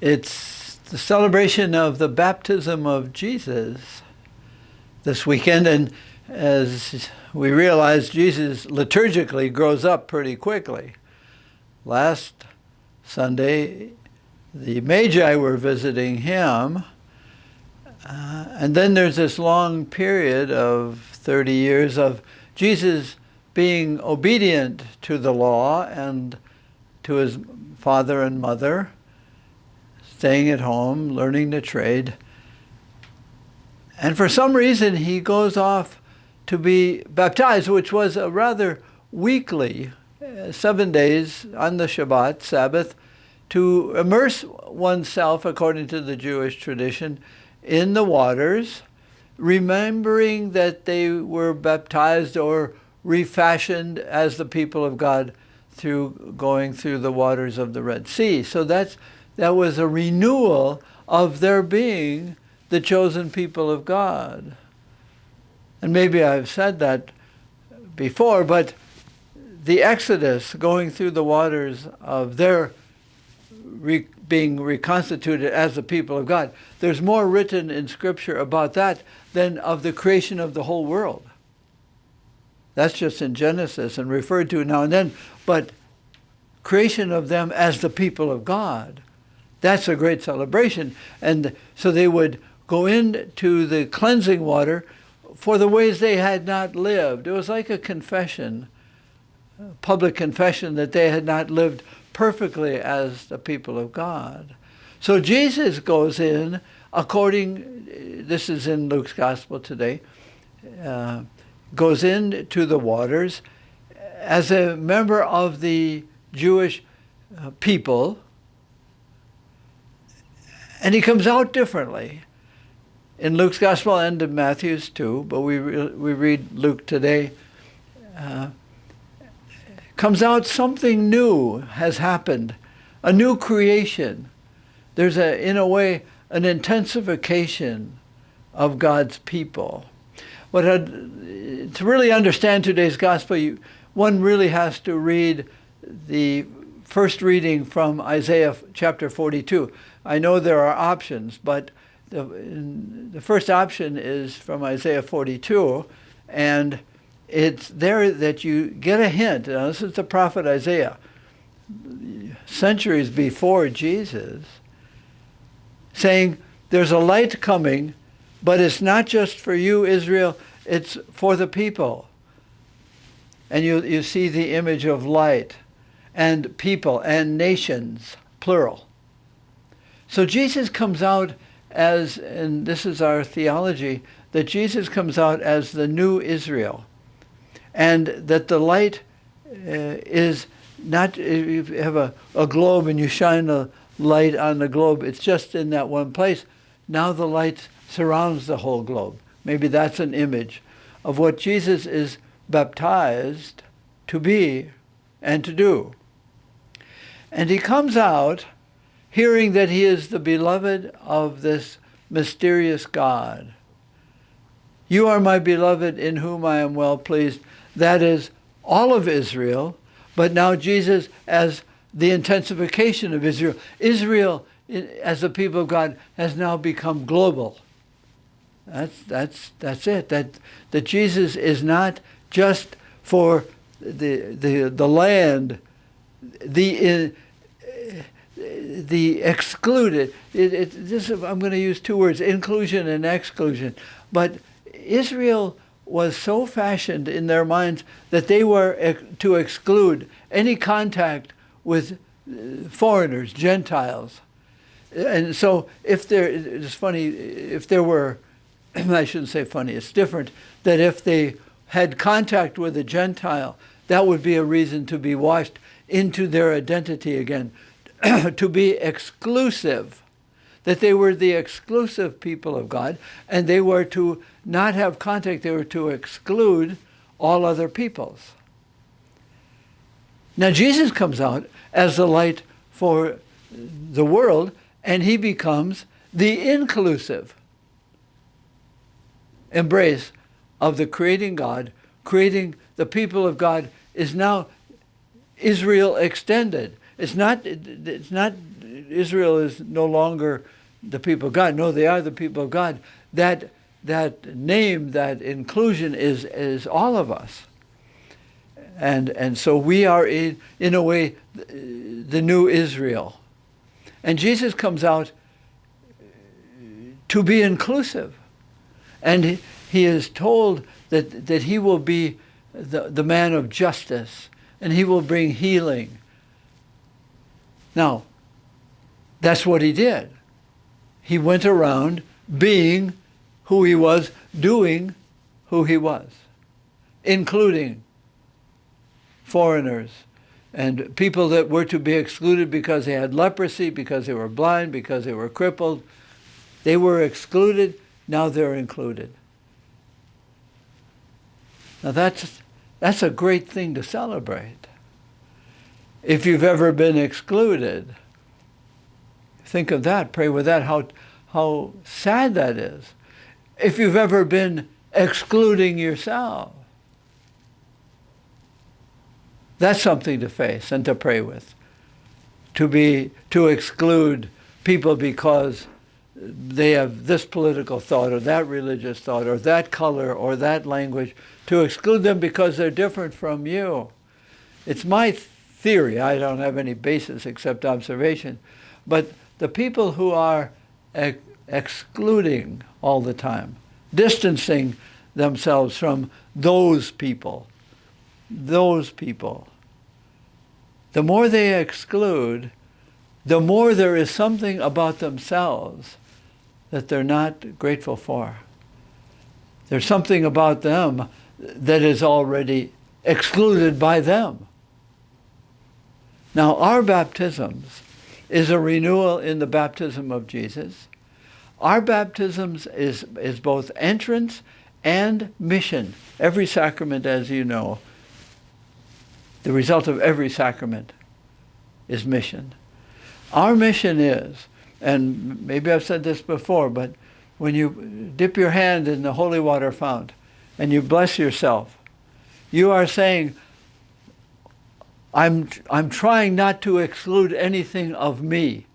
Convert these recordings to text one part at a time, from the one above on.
It's the celebration of the baptism of Jesus this weekend, and as we realize, Jesus liturgically grows up pretty quickly. Last Sunday, the Magi were visiting him, and then there's this long period of 30 years of Jesus being obedient to the law and to his father and mother, staying at home, learning the trade. And for some reason, he goes off to be baptized, which was a rather weekly, 7 days on the Shabbat, Sabbath, to immerse oneself, according to the Jewish tradition, in the waters, remembering that they were baptized or refashioned as the people of God through going through the waters of the Red Sea. So that was a renewal of their being the chosen people of God. And maybe I've said that before, but the Exodus, going through the waters of their being reconstituted as the people of God, there's more written in Scripture about that than of the creation of the whole world. That's just in Genesis and referred to now and then. But creation of them as the people of God, that's a great celebration. And so they would go into the cleansing water for the ways they had not lived. It was like a confession, a public confession that they had not lived perfectly as the people of God. So Jesus goes in this is in Luke's Gospel today, goes into the waters as a member of the Jewish people, and he comes out differently. In Luke's Gospel and in Matthew's too, but we read Luke today, comes out something new has happened, a new creation. There's in a way, an intensification of God's people. To really understand today's gospel, one really has to read the first reading from Isaiah chapter 42. I know there are options, but the first option is from Isaiah 42, and it's there that you get a hint. Now, this is the prophet Isaiah, centuries before Jesus, saying, there's a light coming, but it's not just for you, Israel, it's for the people. And you see the image of light and people and nations, plural. So Jesus comes out as, and this is our theology, that Jesus comes out as the new Israel. And that the light is not, if you have a globe and you shine a light on the globe, it's just in that one place. Now the light surrounds the whole globe. Maybe that's an image of what Jesus is baptized to be and to do. And he comes out hearing that he is the beloved of this mysterious God. You are my beloved in whom I am well pleased. That is all of Israel, but now Jesus as the intensification of Israel. Israel, as the people of God, has now become global. That's it. That Jesus is not just for the land, the excluded. I'm going to use two words: inclusion and exclusion. But Israel was so fashioned in their minds that they were to exclude any contact with foreigners, Gentiles. And so it's funny, if there were, I shouldn't say funny, it's different, that if they had contact with a Gentile, that would be a reason to be washed into their identity again, to be exclusive, that they were the exclusive people of God, and they were to not have contact, they were to exclude all other peoples. Now Jesus comes out as the light for the world, and he becomes the inclusive embrace of the creating God. Creating the people of God is now Israel extended. It's not Israel is no longer the people of God. No, they are the people of God. That name, that inclusion is all of us. And so we are, in a way, the new Israel. And Jesus comes out to be inclusive. And he is told that he will be the man of justice, and he will bring healing. Now, that's what he did. He went around being who he was, doing who he was, including foreigners and people that were to be excluded because they had leprosy, because they were blind, because they were crippled. They were excluded, now they're included. Now that's a great thing to celebrate. If you've ever been excluded, think of that, pray with that, how sad that is. If you've ever been excluding yourself, that's something to face and to pray with. To exclude people because they have this political thought or that religious thought or that color or that language, to exclude them because they're different from you. It's my theory, I don't have any basis except observation, but the people who are excluding all the time, distancing themselves from those people, the more they exclude, the more there is something about themselves that they're not grateful for. There's something about them that is already excluded by them. Now, our baptisms is a renewal in the baptism of Jesus. Our baptisms is both entrance and mission. Every sacrament, as you know, the result of every sacrament is mission. Our mission is, and maybe I've said this before, but when you dip your hand in the holy water fount and you bless yourself, you are saying, I'm trying not to exclude anything of me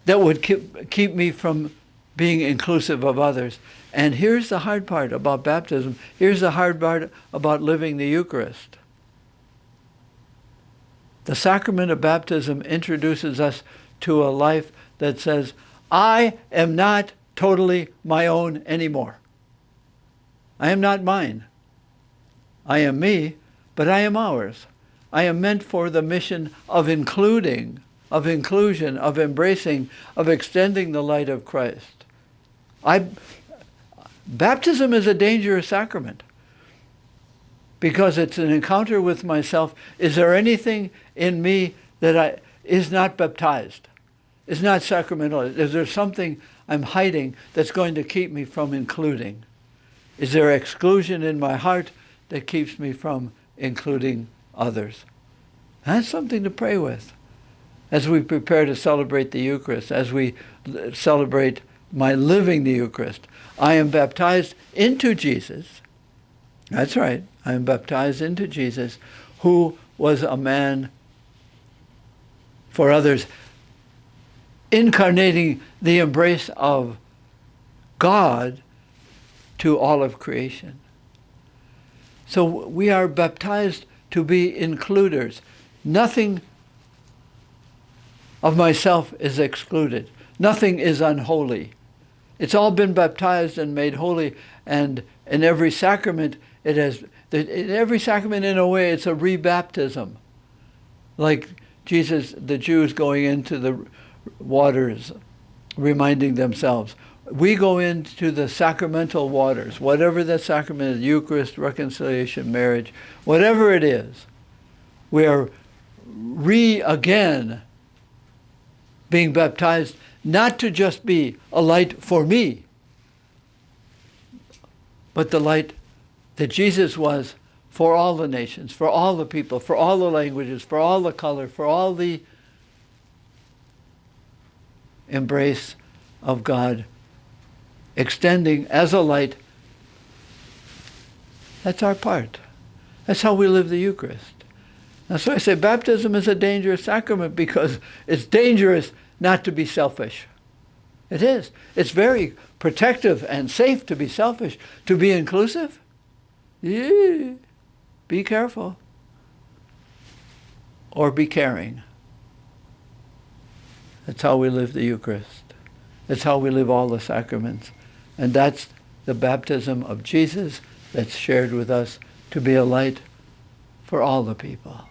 that would keep me from being inclusive of others. And here's the hard part about baptism. Here's the hard part about living the Eucharist. The sacrament of baptism introduces us to a life that says, I am not totally my own anymore. I am not mine. I am me, but I am ours. I am meant for the mission of including, of inclusion, of embracing, of extending the light of Christ. Baptism is a dangerous sacrament because it's an encounter with myself. Is there anything in me that is not baptized, is not sacramental? Is there something I'm hiding that's going to keep me from including? Is there exclusion in my heart that keeps me from including others? That's something to pray with as we prepare to celebrate the Eucharist, as we celebrate my living the Eucharist. I am baptized into Jesus. That's right. I am baptized into Jesus, who was a man for others, incarnating the embrace of God to all of creation. So we are baptized to be includers. Nothing of myself is excluded. Nothing is unholy. It's all been baptized and made holy, and in every sacrament in every sacrament in a way it's a rebaptism. Like Jesus, the Jews going into the waters, reminding themselves. We go into the sacramental waters, whatever that sacrament is, Eucharist, reconciliation, marriage, whatever it is, we are again being baptized, not to just be a light for me, but the light that Jesus was for all the nations, for all the people, for all the languages, for all the color, for all the embrace of God, extending as a light. That's our part. That's how we live the Eucharist. That's why I say baptism is a dangerous sacrament, because it's dangerous not to be selfish. It is. It's very protective and safe to be selfish. To be inclusive? Yeah. Be careful. Or be caring. That's how we live the Eucharist. That's how we live all the sacraments. And that's the baptism of Jesus that's shared with us to be a light for all the people.